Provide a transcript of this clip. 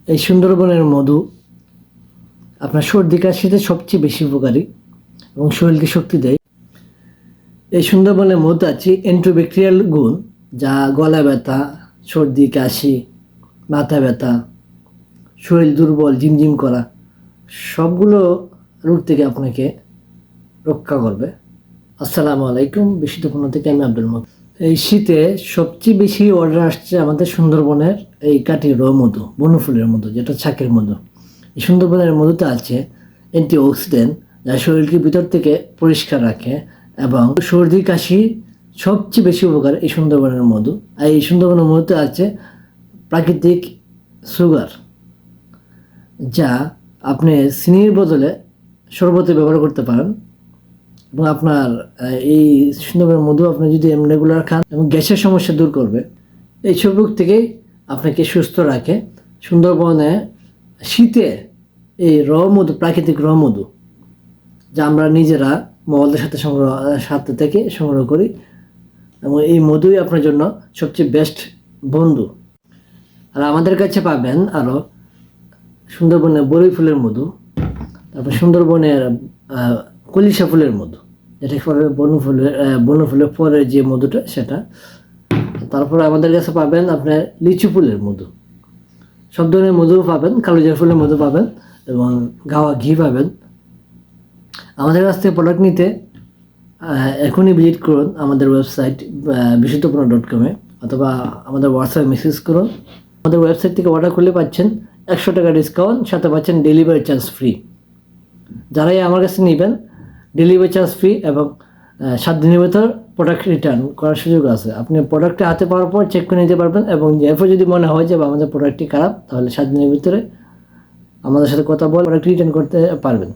এই সুন্দরবনের মধু আপনার সর্দি কাশিতে সবচেয়ে বেশি উপকারী এবং শরীরকে শক্তি দেয়। এই সুন্দরবনের মধ্যে আছে অ্যান্টিব্যাকটেরিয়াল গুণ, যা গলা ব্যথা, সর্দি কাশি, মাথা ব্যথা, শরীর দুর্বল, ঝিমঝিম করা সবগুলো রোগ থেকে আপনাকে রক্ষা করবে। আসসালামু আলাইকুম, বিশুদ্ধপূর্ণ থেকে আমি আব্দুল মত। এই শীতে সবচেয়ে বেশি অর্ডার আসছে আমাদের সুন্দরবনের এই কাঠির মধু, বনফুলের মধু, যেটা ছাকের মধু। এই সুন্দরবনের মধুতে আছে অ্যান্টিঅক্সিডেন্ট, যা শরীরকে ভিতর থেকে পরিষ্কার রাখে এবং সর্দি কাশি সবচেয়ে বেশি উপকার এই সুন্দরবনের মধু। আর এই সুন্দরবনের মধুতে আছে প্রাকৃতিক সুগার, যা আপনি চিনির বদলে শরবতে ব্যবহার করতে পারেন। এবং আপনার এই সুন্দরবনের মধু আপনি যদি রেগুলার খান এবং গ্যাসের সমস্যা দূর করবে। এই সব রোগ থেকে আপনাকে সুস্থ রাখে। সুন্দরবনে শীতে এই মধু, প্রাকৃতিক মধু, যা আমরা নিজেরা মহলদের সাথে থেকে সংগ্রহ করি, এবং এই মধুই আপনার জন্য সবচেয়ে বেস্ট বন্ধু। আর আমাদের কাছে পাবেন আরও সুন্দরবনের বরই ফুলের মধু, তারপর সুন্দরবনের কলিশা ফুলের মধু, যেটা পরে বনফুলের পরে যে মধুটা সেটা। তারপরে আমাদের কাছে পাবেন আপনার লিচু ফুলের মধু, সব ধরনের মধু পাবেন, কালোজিরা ফুলের মধু পাবেন এবং গাওয়া ঘি পাবেন। আমাদের কাছ থেকে প্রোডাক্ট নিতে এখনই ভিজিট করুন আমাদের ওয়েবসাইট বিশুদ্ধপূর্ণ.com অথবা আমাদের হোয়াটসঅ্যাপে মেসেজ করুন। আমাদের ওয়েবসাইট থেকে অর্ডার করলে পাচ্ছেন 100 টাকা ডিসকাউন্ট, সাথে পাচ্ছেন ডেলিভারি চার্জ ফ্রি। যারাই আমার কাছে নেবেন ডেলিভারি চার্জ ফ্রি এবং 7 দিনের ভেতর প্রোডাক্ট রিটার্ন করার সুযোগ আছে। আপনি প্রোডাক্টটা হাতে পাওয়ার পর চেক করে নিতে পারবেন এবং এরপর যদি মনে হয় যে আমাদের প্রোডাক্টটি খারাপ, তাহলে 7 দিনের ভিতরে আমাদের সাথে কথা বলে প্রোডাক্ট রিটার্ন করতে পারবেন।